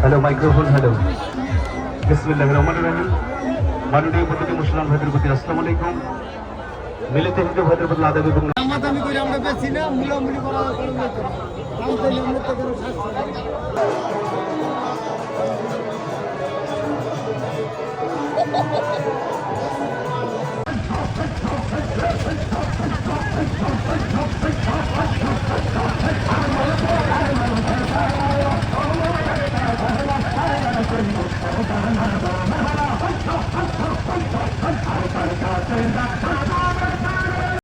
Hello microphone hello বিসমিল্লাহির রহমানির রহিম। মাননীয় প্রতিটি মুসলমান ভাইদের প্রতি আসসালামু আলাইকুম। মিলিত হিন্দু ভাইদের প্রতি আদাব এবং দামাদামি করে আমরা বেশি না, মুলামুলি করা